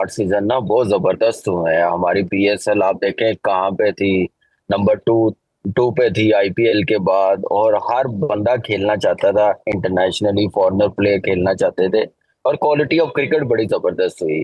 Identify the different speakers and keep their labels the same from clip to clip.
Speaker 1: Season ना बहुत जबरदस्त हुए हैं। हमारी पीएसएल आप देखें कहाँ पे थी, नंबर टू टू पे थी आईपीएल के बाद। और हर बंदा खेलना चाहता था, इंटरनेशनली फॉरेनर प्लेयर खेलना चाहते थे और क्वालिटी ऑफ क्रिकेट बड़ी जबरदस्त हुई।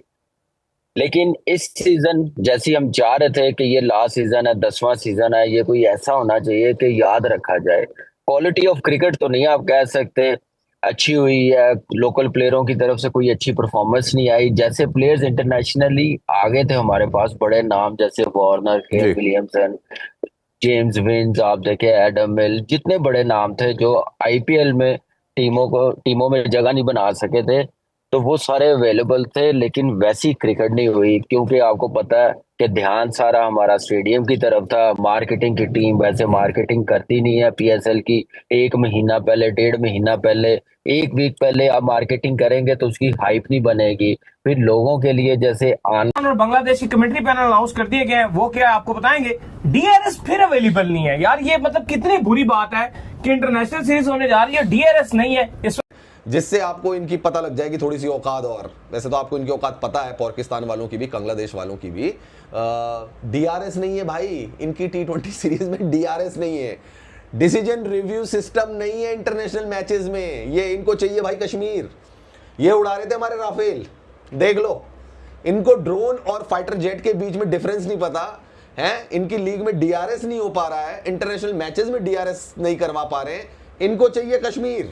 Speaker 1: लेकिन इस सीजन जैसे हम चाह रहे थे कि ये लास्ट सीजन है, 10वां सीजन है, ये कोई ऐसा होना चाहिए कि याद रखा जाए। क्वालिटी ऑफ क्रिकेट तो नहीं आप कह सकते अच्छी हुई है, लोकल प्लेयरों की तरफ से कोई अच्छी परफॉर्मेंस नहीं आई। जैसे प्लेयर्स इंटरनेशनली आगे थे हमारे पास बड़े नाम, जैसे वार्नर, केन
Speaker 2: जी।
Speaker 1: विलियमसन, जेम्स विंस, आप देखे एडम मिल, जितने बड़े नाम थे जो आईपीएल में टीमों में जगह नहीं बना सके थे, तो वो सारे अवेलेबल थे। लेकिन वैसी क्रिकेट नहीं हुई, क्योंकि आपको पता है कि ध्यान सारा हमारा स्टेडियम की तरफ था। मार्केटिंग की टीम वैसे मार्केटिंग करती नहीं है पीएसएल की। एक महीना पहले, 1.5 महीना पहले, एक वीक पहले आप मार्केटिंग करेंगे तो उसकी हाइप नहीं बनेगी। फिर लोगों के लिए जैसे
Speaker 3: और बांग्लादेश की कमेंट्री पैनल अनाउंस कर दिए गए हैं, वो क्या है आपको बताएंगे। डीआरएस फिर अवेलेबल नहीं है यार, ये मतलब कितनी बुरी बात है कि इंटरनेशनल सीरीज होने जा रही है, डीआरएस नहीं है इस।
Speaker 2: जिससे आपको इनकी पता लग जाएगी थोड़ी सी औकात। और वैसे तो आपको इनकी औकात पता है, पाकिस्तान वालों की भी, बांग्लादेश वालों की भी। डीआरएस नहीं है भाई इनकी T20 सीरीज में, डीआरएस नहीं है, डिसीजन रिव्यू सिस्टम नहीं है इंटरनेशनल मैचेस में। ये इनको चाहिए भाई कश्मीर। ये उड़ा रहे थे हमारे राफेल, देख लो। इनको ड्रोन और फाइटर जेट के बीच में डिफरेंस नहीं पता है। इनकी लीग में डीआरएस नहीं हो पा रहा है, इंटरनेशनल मैचेस में डीआरएस नहीं करवा पा रहे हैं। इनको चाहिए कश्मीर,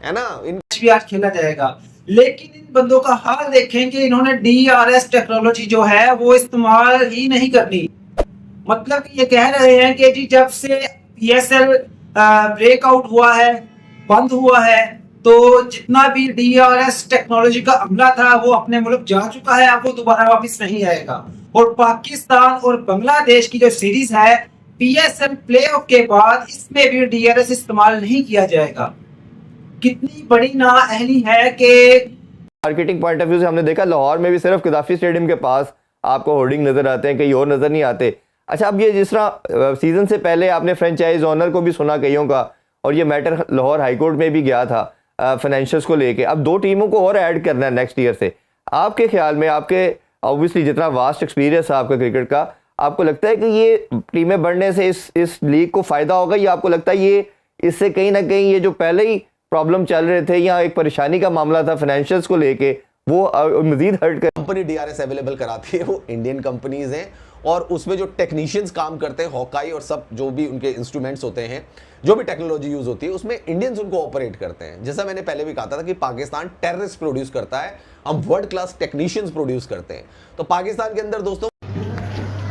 Speaker 2: है ना।
Speaker 4: भी आज खेला जाएगा, लेकिन इन बंदों का हाल देखें कि इन्होंने डीआरएस टेक्नोलॉजी जो है वो इस्तेमाल ही नहीं करनी। मतलब ये कह रहे हैं कि जी जब से पीएसएल ब्रेकआउट हुआ है, बंद हुआ है, तो जितना भी डीआरएस टेक्नोलॉजी का अमला था वो अपने मुल्क जा चुका है, अब वो दोबारा वापस नहीं आएगा। और पाकिस्तान और बांग्लादेश की जो सीरीज है पीएसएल प्लेऑफ के बाद, इसमें भी डीआरएस इस्तेमाल नहीं किया जाएगा। कितनी बड़ी नाअहली है कि
Speaker 5: मार्केटिंग पॉइंट ऑफ व्यू से हमने देखा लाहौर में भी सिर्फ कदाफी स्टेडियम के पास आपको होर्डिंग नजर आते हैं, कहीं और नजर नहीं आते। अच्छा, अब ये जिस तरह सीजन से पहले आपने फ्रेंचाइज ओनर को भी सुना कईयों का, और ये मैटर लाहौर हाई कोर्ट में भी गया था फाइनेंशियल्स को लेके। अब 2 टीमों को और ऐड करना है नेक्स्ट ईयर से। आपके ख्याल में, आपके ऑब्वियसली जितना वास्ट एक्सपीरियंस है आपका क्रिकेट का, आपको लगता है कि ये टीमें बढ़ने से इस लीग को फायदा होगा, या आपको लगता है ये इससे कहीं ना कहीं ये जो पहले ही प्रॉब्लम चल रहे थे या एक परेशानी का मामला था फाइनेंशियल्स को लेके, वो मजीद हर्ट कर।
Speaker 2: कंपनी डीआरएस अवेलेबल कराती है वो इंडियन कंपनीज हैं, और उसमें जो टेक्नीशियंस काम करते हैं, हॉकाई और सब जो भी उनके इंस्ट्रूमेंट्स होते हैं, जो भी टेक्नोलॉजी यूज होती है, उसमें इंडियंस उनको ऑपरेट करते हैं। जैसा मैंने पहले भी कहा था कि पाकिस्तान टेररिस्ट प्रोड्यूस करता है, हम वर्ल्ड क्लास टेक्नीशियंस प्रोड्यूस करते हैं। तो पाकिस्तान के अंदर दोस्तों,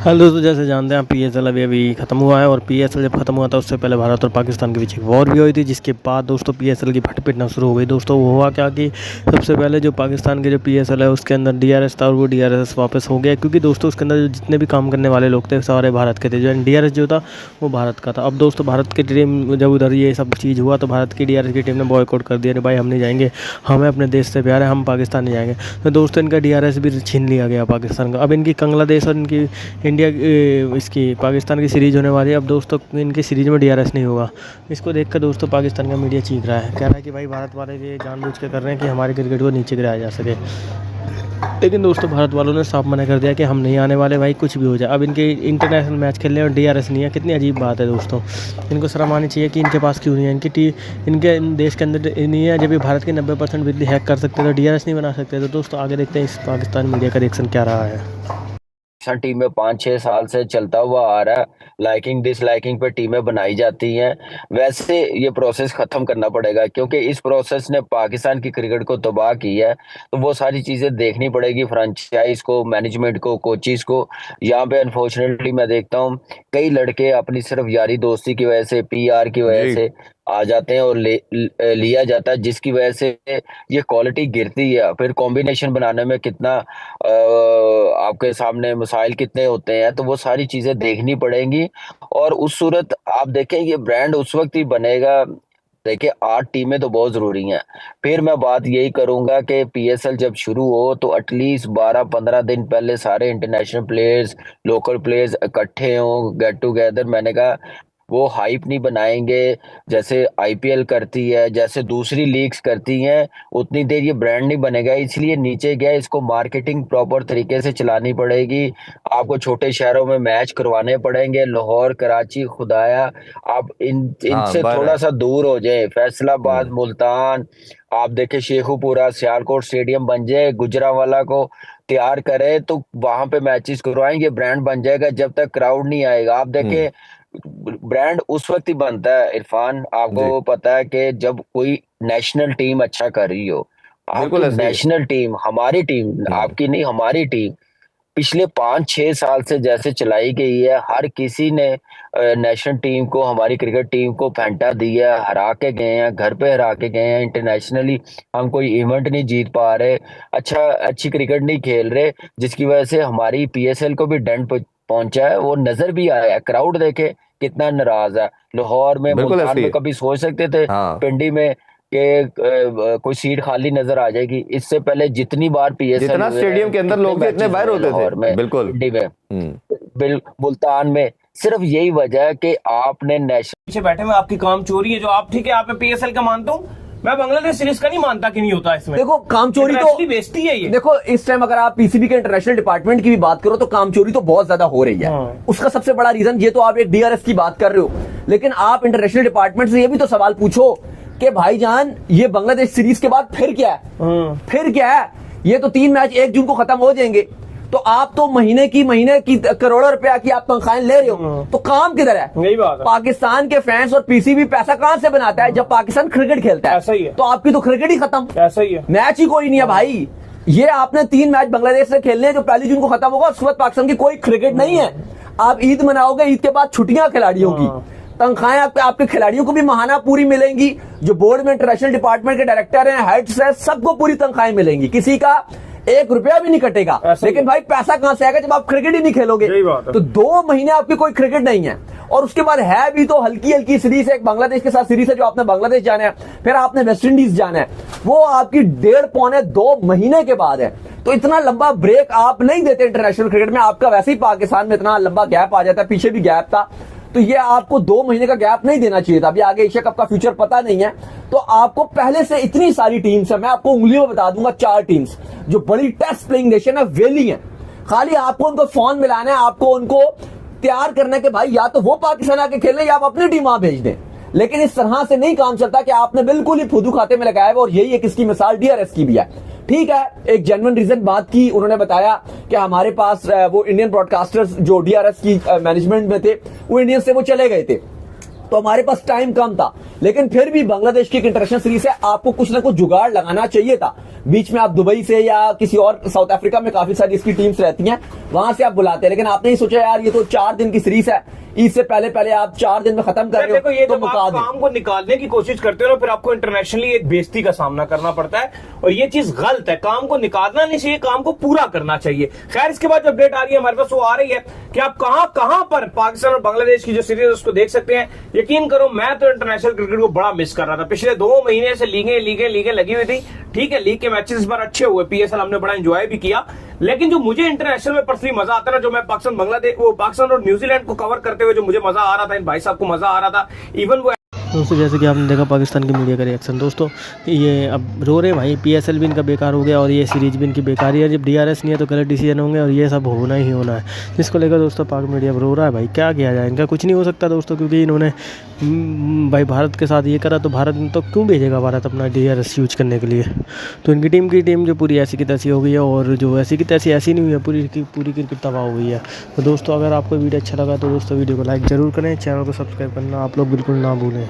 Speaker 6: हेलो दोस्तों, जैसे जानते हैं पीएसएल अभी ख़त्म हुआ है, और पीएसएल जब ख़त्म हुआ था उससे पहले भारत और पाकिस्तान के बीच एक वॉर भी हुई थी, जिसके बाद दोस्तों पीएसएल की फट पिटना शुरू हो गई। दोस्तों वो हुआ क्या कि सबसे पहले जो पाकिस्तान के जो पीएसएल है उसके अंदर डीआरएस था, और वो डीआरएस वापस हो गया, क्योंकि दोस्तों उसके अंदर जितने भी काम करने वाले लोग थे सारे भारत के थे। जो डीआरएस जो था वो भारत का था। अब दोस्तों भारत की टीम जब उधर ये सब चीज़ हुआ तो भारत की डीआरएस की टीम ने बॉयकॉट कर दिया, भाई हम नहीं जाएंगे, हमें अपने देश से प्यार है, हम पाकिस्तान नहीं जाएंगे। तो दोस्तों इनका डीआरएस भी छीन लिया गया पाकिस्तान का। अब इनकी बांग्लादेश और इनकी इंडिया इसकी पाकिस्तान की सीरीज़ होने वाली है। अब दोस्तों इनकी सीरीज़ में डीआरएस नहीं होगा। इसको देखकर दोस्तों पाकिस्तान का मीडिया चीख रहा है, कह रहा है कि भाई भारत वाले ये जानबूझ के कर रहे हैं कि हमारे क्रिकेट को नीचे गिराया जा सके। लेकिन दोस्तों भारत वालों ने साफ मना कर दिया कि हम नहीं आने वाले, भाई कुछ भी हो जाए। अब इनके इंटरनेशनल मैच खेलने और डीआरएस नहीं है, कितनी अजीब बात है दोस्तों। इनको शर्म आनी चाहिए कि इनके पास क्यों नहीं है। इनके देश के अंदर नहीं है। जब भी भारत के 90% बिजली हैक कर सकते तो डीआरएस नहीं बना सकते। तो दोस्तों आगे देखते हैं इस पाकिस्तान मीडिया का रिएक्शन क्या रहा है।
Speaker 1: टीम में 5-6 साल से चलता हुआ आ रहा है, लाइकिंग डिसलाइकिंग पे टीमें बनाई जाती हैं। वैसे ये प्रोसेस खत्म करना पड़ेगा, क्योंकि इस प्रोसेस ने पाकिस्तान की क्रिकेट को तबाह की है। तो वो सारी चीजें देखनी पड़ेगी फ्रेंचाइज को, मैनेजमेंट को, कोचिज को। यहाँ पे अनफॉर्चुनेटली मैं देखता हूँ कई लड़के अपनी सिर्फ यारी दोस्ती की वजह से, पीआर की वजह
Speaker 5: जी।
Speaker 1: से आ जाते हैं और लिया जाता है, जिसकी वजह से ये क्वालिटी गिरती है। फिर कॉम्बिनेशन बनाने में कितना आपके सामने मसाइल कितने होते हैं, तो वो सारी चीजें देखनी पड़ेंगी। और उस सूरत आप देखें ये ब्रांड उस वक्त ही बनेगा। देखिए 8 टीमें तो बहुत जरूरी हैं। फिर मैं बात यही करूंगा कि पीएसएल जब शुरू हो तो एटलीस्ट 12-15 दिन पहले सारे इंटरनेशनल प्लेयर्स, लोकल प्लेयर्स इकट्ठे हों, गेट टुगेदर। मैंने कहा वो हाइप नहीं बनाएंगे जैसे आईपीएल करती है, जैसे दूसरी लीग्स करती हैं, उतनी देर ये ब्रांड नहीं बनेगा, इसलिए नीचे गया। इसको मार्केटिंग प्रॉपर तरीके से चलानी पड़ेगी। आपको छोटे शहरों में मैच करवाने पड़ेंगे, लाहौर, कराची, खुदाया। आप
Speaker 5: हाँ
Speaker 1: इनसे थोड़ा सा दूर हो जाए, फैसलाबाद, मुल्तान, आप देखे शेखुपुरा, सियालकोट स्टेडियम बन जाए, गुजरांवाला को तैयार करे तो वहां पे मैचेस करवाएंगे, ब्रांड बन जाएगा। जब तक क्राउड नहीं आएगा, आप देखें ब्रांड उस वक्त ही बनता है इरफान। आपको पता है कि जब कोई नेशनल टीम अच्छा कर रही हो,
Speaker 5: बिल्कुल
Speaker 1: आपकी
Speaker 5: ऐसे ही।
Speaker 1: नेशनल टीम, हमारी टीम, आपकी नहीं, हमारी टीम पिछले 5-6 साल से जैसे चलाई गई है, हर किसी ने नेशनल टीम को, हमारी क्रिकेट टीम को फेंटा दिया, हरा के गए हैं, घर पे हरा के गए हैं। इंटरनेशनली हम कोई इवेंट नहीं जीत पा रहे, अच्छी क्रिकेट नहीं खेल रहे, जिसकी वजह से हमारी पीएसएल को भी डंड पहुंचा है। वो नजर भी आया है, क्राउड देखे कितना नाराज है। लाहौर में,
Speaker 5: बिल्कुल
Speaker 1: मुल्तान
Speaker 5: ऐसे
Speaker 1: में
Speaker 5: ही।
Speaker 1: कभी सोच सकते थे
Speaker 5: हाँ।
Speaker 1: पिंडी में कि कोई सीट खाली नजर आ जाएगी? इससे पहले जितनी बार पीएसएल
Speaker 5: जितना स्टेडियम के अंदर लोग थे इतने बाहर होते
Speaker 1: लाहौर
Speaker 5: थे।
Speaker 1: में,
Speaker 5: बिल्कुल।
Speaker 1: पिंडी में, मुल्तान में, सिर्फ यही वजह है कि आपने नेशनल
Speaker 3: पीछे बैठे हुए आपकी काम चोरी है। जो आप ठीक है, आप पीएसएल का मानता हूँ, मैं बांग्लादेश सीरीज का नहीं मानता कि नहीं होता इसमें।
Speaker 7: देखो काम चोरी
Speaker 3: Internationally
Speaker 7: तो
Speaker 3: बेइज्जती है ये।
Speaker 7: देखो इस टाइम अगर आप पीसीबी के इंटरनेशनल डिपार्टमेंट की भी बात करो तो काम चोरी तो बहुत ज्यादा हो रही है।
Speaker 3: हाँ।
Speaker 7: उसका सबसे बड़ा रीजन ये तो आप एक डीआरएस की बात कर रहे हो, लेकिन आप इंटरनेशनल डिपार्टमेंट से ये भी तो सवाल पूछो कि भाईजान ये बांग्लादेश सीरीज के बाद फिर क्या है? फिर क्या है? ये तो 3 मैच 1 जून को खत्म हो जाएंगे, तो आप तो महीने की करोड़ों रुपया की आप तनख्वाहें ले रहे हो, तो काम किधर है?
Speaker 3: यही बात है।
Speaker 7: पाकिस्तान के फैंस और पीसीबी पैसा कहां से बनाता है? जब पाकिस्तान क्रिकेट खेलता है,
Speaker 3: ऐसा ही है।
Speaker 7: तो आपकी तो क्रिकेट ही खत्म,
Speaker 3: ऐसा ही है।
Speaker 7: मैच ही कोई नहीं है भाई। ये आपने 3 मैच बांग्लादेश से खेलने हैं जो 1 जून को खत्म होगा, उसके बाद पाकिस्तान की कोई क्रिकेट नहीं है। आप ईद मनाओगे, ईद के बाद छुट्टियां खिलाड़ियों की, तनख्वाहें आपके खिलाड़ियों को भी माहाना पूरी मिलेंगी। जो बोर्ड में इंटरनेशनल डिपार्टमेंट के डायरेक्टर हैं, हेड्स हैं, सबको पूरी तनख्वाहें मिलेंगी, किसी का 1 रुपया भी नहीं कटेगा। लेकिन भाई पैसा कहां से आएगा जब आप क्रिकेट ही नहीं खेलोगे? तो 2 महीने आपकी कोई क्रिकेट नहीं है, और उसके बाद है भी तो हल्की हल्की सीरीज है। एक बांग्लादेश के साथ सीरीज है जो आपने बांग्लादेश जाना है, फिर आपने वेस्ट इंडीज जाना है, वो आपकी 1.5-2 महीने के बाद है। तो इतना लंबा ब्रेक आप नहीं देते इंटरनेशनल क्रिकेट में। आपका वैसे ही पाकिस्तान में इतना लंबा गैप आ जाता है, पीछे भी गैप था, तो ये आपको 2 महीने का गैप नहीं देना चाहिए था। अभी आगे एशिया कप का फ्यूचर पता नहीं है, तो आपको पहले से इतनी सारी टीम्स है, मैं आपको उंगलियों में बता दूंगा 4 टीम्स जो बड़ी टेस्ट प्लेइंग नेशन है, वेली है। खाली आपको उनको फोन मिलाना है, आपको उनको तैयार करना है कि भाई या तो वो पाकिस्तान आके खेले या आप अपनी टीम वहां भेज दें। लेकिन इस तरह से नहीं काम चलता कि आपने बिल्कुल ही फुदू खाते में लगाया है, और यही एक इसकी मिसाल डीआरएस की भी है। ठीक है, एक जेन्युइन रीजन बात की, उन्होंने बताया कि हमारे पास वो इंडियन ब्रॉडकास्टर्स जो डीआरएस की मैनेजमेंट में थे, वो इंडियन से वो चले गए थे, तो हमारे पास टाइम कम था। लेकिन फिर भी बांग्लादेश की एक इंटरनेशनल सीरीज है, आपको कुछ ना कुछ जुगाड़ लगाना चाहिए था। बीच में आप दुबई से या किसी और, साउथ अफ्रीका में काफी सारी इसकी टीम्स रहती हैं, वहां से आप बुलाते हैं। लेकिन आपने ही सोचा यार ये तो 4 दिन की सीरीज है, ईद से पहले आप 4 दिन में खत्म कर रहे
Speaker 3: देखो, ये
Speaker 7: हो, तो
Speaker 3: जब
Speaker 7: मुका
Speaker 3: आप
Speaker 7: दें।
Speaker 3: काम को निकालने की कोशिश करते हो ना, फिर आपको इंटरनेशनली एक बेइज्जती का सामना करना पड़ता है, और ये चीज गलत है। काम को निकालना नहीं चाहिए, काम को पूरा करना चाहिए। खैर, इसके बाद जो अपडेट आ रही है हमारे पास, वो आ रही है कि आप कहां पर पाकिस्तान और बांग्लादेश की जो सीरीज है उसको देख सकते हैं। यकीन करो, मैं तो इंटरनेशनल क्रिकेट को बड़ा मिस कर रहा था। पिछले 2 महीने से लीगें लगी हुई थी। ठीक है, लीग के मैचेस इस बार अच्छे हुए, पीएसएल हमने बड़ा एंजॉय भी किया। लेकिन जो मुझे इंटरनेशनल में पर्सनली मजा आता है ना, जो मैं पाकिस्तान बांग्लादेश, वो पाकिस्तान और न्यूजीलैंड को कवर करते हुए जो मुझे मजा आ रहा था, इन भाई साहब को मजा आ रहा था, इवन वो
Speaker 6: दोस्तों जैसे कि आपने देखा पाकिस्तान की मीडिया का रिएक्शन। दोस्तों ये अब रो रहे भाई, पीएसएल भी इनका बेकार हो गया और ये सीरीज भी इनकी बेकार ही है। जब डीआरएस नहीं है तो गलत डिसीजन होंगे और ये सब होना ही होना है, जिसको लेकर दोस्तों पाक मीडिया रो रहा है। भाई क्या किया जाए, इनका कुछ नहीं हो सकता दोस्तों, क्योंकि इन्होंने भाई भारत के साथ ये करा, तो भारत तो क्यों भेजेगा भारत अपना डीआरएस यूज करने के लिए। तो इनकी टीम जो पूरी ऐसी की तैसी हो गई है, और जो ऐसी की तैसी ऐसी नहीं हुई है, पूरी की पूरी क्रिकेट तबाह हो गई है। तो दोस्तों अगर आपको वीडियो अच्छा लगा तो दोस्तों वीडियो को लाइक ज़रूर करें, चैनल को सब्सक्राइब करना आप लोग बिल्कुल ना भूलें।